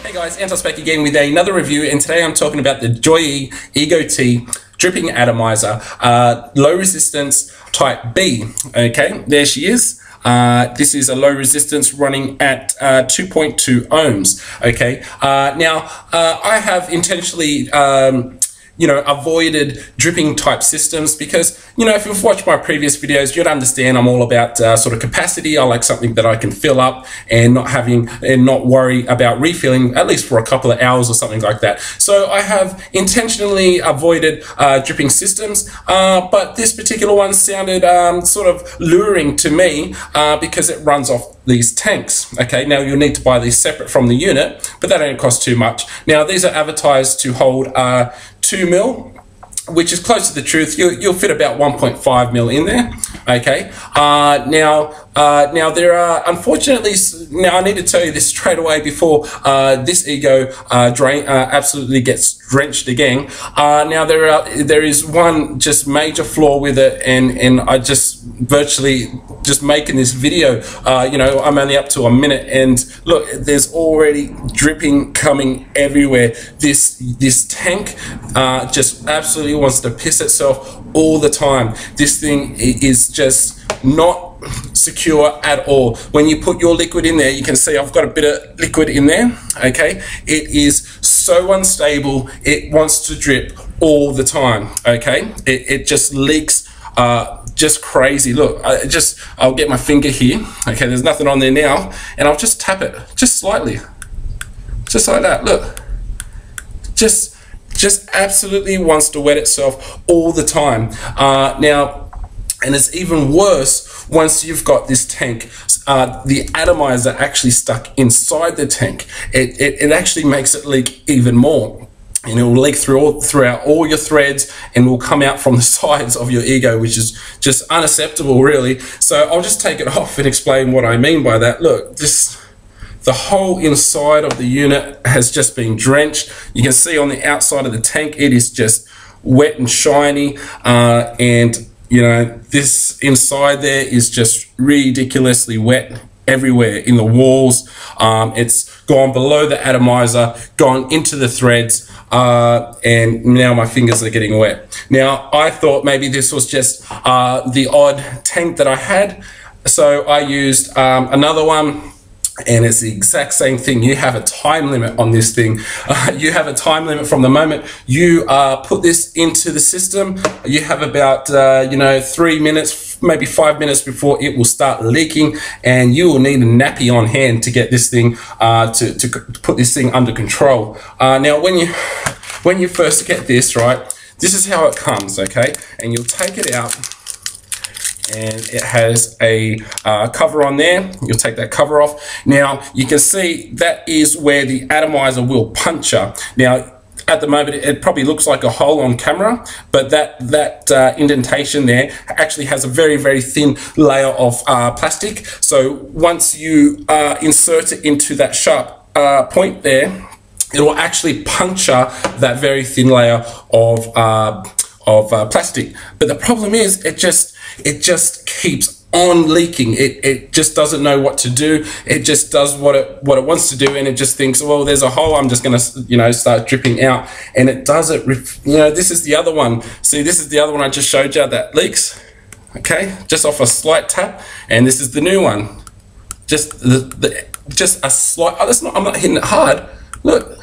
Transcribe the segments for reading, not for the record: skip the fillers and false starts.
Hey guys, ANTOSS back again with another review, and today I'm talking about the Joye Ego T dripping atomizer, low resistance type B. Okay, there she is. This is a low resistance running at 2.2 ohms. Okay, now I have intentionally avoided dripping type systems because, if you've watched my previous videos, you'd understand I'm all about sort of capacity. I like something that I can fill up and not worry about refilling at least for a couple of hours or something like that. So I have intentionally avoided dripping systems, but this particular one sounded sort of luring to me because it runs off these tanks. Okay, now you'll need to buy these separate from the unit, but that don't cost too much. Now these are advertised to hold 2 mil, which is close to the truth. You'll fit about 1.5 mil in there. Okay. Now there are, unfortunately, now I need to tell you this straight away before this ego absolutely gets drenched again. Now there is one just major flaw with it, and I just virtually just making this video. I'm only up to a minute, and look, there's already dripping coming everywhere. This tank just absolutely wants to piss itself all the time. This thing is just not secure at all. When you put your liquid in there, you can see I've got a bit of liquid in there. Okay, it is so unstable. It wants to drip all the time. Okay, it just leaks just crazy. Look, I'll get my finger here. Okay, there's nothing on there now, and I'll just tap it just slightly, just like that. Look, just absolutely wants to wet itself all the time. And it's even worse once you've got this tank, the atomizer actually stuck inside the tank. It actually makes it leak even more. And it will leak throughout all your threads, and will come out from the sides of your ego, which is just unacceptable, really. So I'll just take it off and explain what I mean by that. Look, the whole inside of the unit has just been drenched. You can see on the outside of the tank, it is just wet and shiny, and this inside there is just ridiculously wet everywhere in the walls. It's gone below the atomizer, gone into the threads, and now my fingers are getting wet. Now I thought maybe this was just the odd tank that I had, so I used another one. And it's the exact same thing. You have a time limit on this thing. You have a time limit from the moment you put this into the system. You have about 3 minutes, maybe 5 minutes before it will start leaking, and you will need a nappy on hand to get this thing to put this thing under control. Now when you first get this, right, this is how it comes. Okay, and you'll take it out, and it has a cover on there. You'll take that cover off. Now you can see that is where the atomizer will puncture. Now at the moment it probably looks like a hole on camera, but that indentation there actually has a very, very thin layer of plastic. So once you insert it into that sharp point there, it will actually puncture that very thin layer of plastic. But the problem is it just keeps on leaking. It just doesn't know what to do. It just does what it wants to do, and it just thinks, well, there's a hole, I'm just gonna start dripping out. And it does it. This is the other one. See, this is the other one I just showed you that leaks. Okay, just off a slight tap, and this is the new one. Just a slight. Oh, I'm not hitting it hard. Look.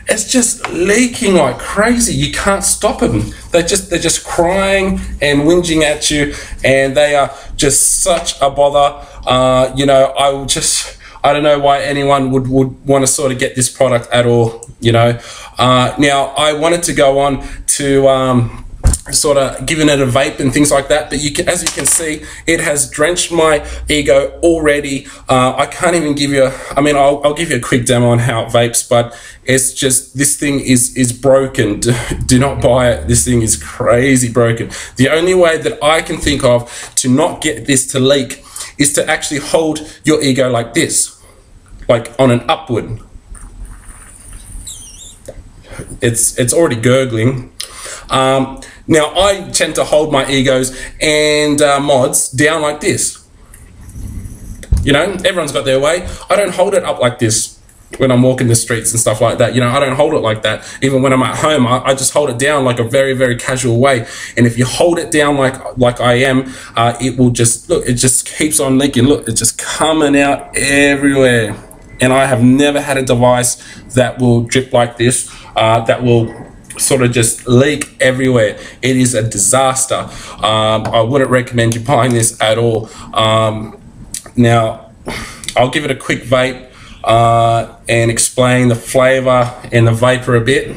It's just leaking like crazy. You can't stop them. They're just crying and whinging at you, and they are just such a bother. I don't know why anyone would want to sort of get this product at all. Now I wanted to go on to sort of giving it a vape and things like that, but as you can see, it has drenched my ego already. I can't even give you I'll give you a quick demo on how it vapes, but it's just, this thing is broken. Do not buy it. This thing is crazy broken. The only way that I can think of to not get this to leak is to actually hold your ego like this, like on an upward. It's already gurgling. Now I tend to hold my egos and mods down like this. Everyone's got their way. I don't hold it up like this. when I'm walking the streets and stuff like that. You know, I don't hold it like that. Even when I'm at home, I just hold it down like a very, very casual way. And if you hold it down like I am, it will just, look, it just keeps on leaking. Look, it's just coming out everywhere. And I have never had a device that will drip like this, that will sort of just leak everywhere. It is a disaster. I wouldn't recommend you buying this at all. Now, I'll give it a quick vape and explain the flavor and the vapor a bit.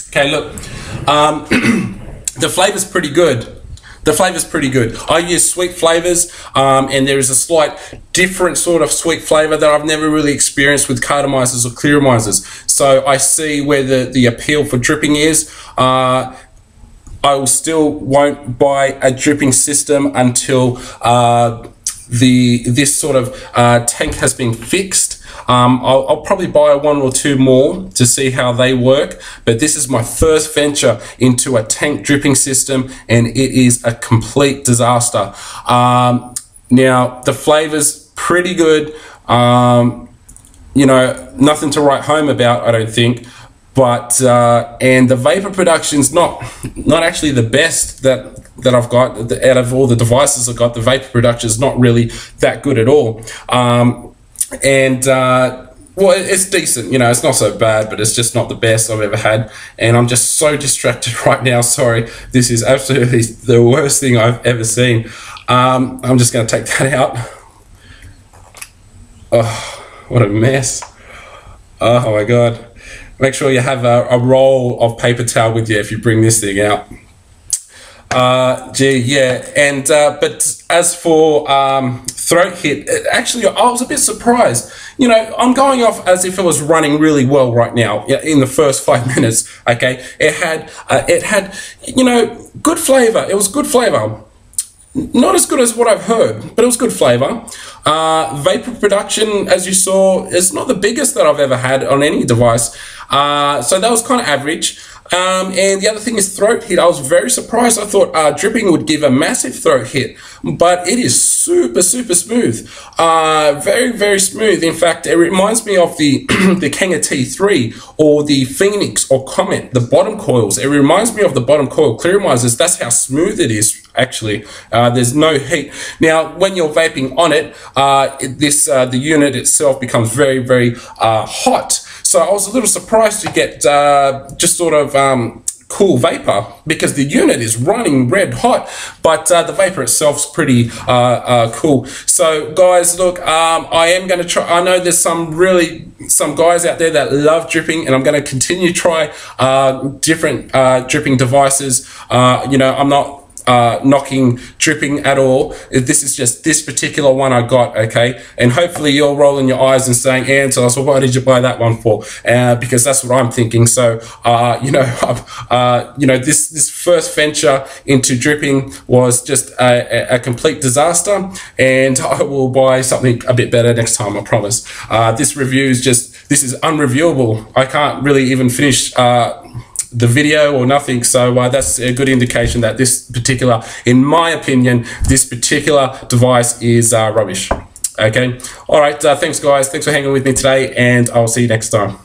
Okay, look, the flavor's pretty good. The flavor's pretty good. I use sweet flavors, and there is a slight different sort of sweet flavor that I've never really experienced with cartomizers or clearomizers. So I see where the appeal for dripping is. I will still won't buy a dripping system until this sort of tank has been fixed. I'll probably buy one or two more to see how they work, but this is my first venture into a tank dripping system, and it is a complete disaster. Now, the flavor's pretty good. You know, nothing to write home about, I don't think. But and the vapor production's not actually the best that I've got out of all the devices I've got. The vapor production is not really that good at all. Well, it's decent, you know, it's not so bad, but it's just not the best I've ever had. And I'm just so distracted right now. Sorry, this is absolutely the worst thing I've ever seen. I'm just going to take that out. Oh, what a mess. Oh my God. Make sure you have a roll of paper towel with you if you bring this thing out. Gee, yeah. And but as for throat hit, actually I was a bit surprised. You know, I'm going off as if it was running really well right now in the first 5 minutes. Okay, it had you know, good flavor. It was good flavor. Not as good as what I've heard, but it was good flavor. Vapor production, as you saw, is not the biggest that I've ever had on any device. So that was kind of average. And the other thing is throat hit. I was very surprised. I thought dripping would give a massive throat hit, but it is super, super smooth. Very, very smooth. In fact, it reminds me of the the Kenga T3 or the Phoenix or Comet, the bottom coils. It reminds me of the bottom coil clearomizers. That's how smooth it is, actually. There's no heat. Now, when you're vaping on it, the unit itself becomes very, very hot. So I was a little surprised to get just sort of cool vapor, because the unit is running red hot, but the vapor itself's pretty cool. So guys, look, I am going to try. I know there's some guys out there that love dripping, and I'm going to continue to try different dripping devices. You know, I'm not knocking dripping at all. This is just this particular one I got, okay? And hopefully you're rolling your eyes and saying, ANTOSS, well, why did you buy that one for? Because that's what I'm thinking. So, you know, this first venture into dripping was just a complete disaster, and I will buy something a bit better next time, I promise. This review is this is unreviewable. I can't really even finish the video or nothing, so that's a good indication that this particular, in my opinion, this particular device is rubbish. Okay, all right, thanks guys, thanks for hanging with me today, and I'll see you next time.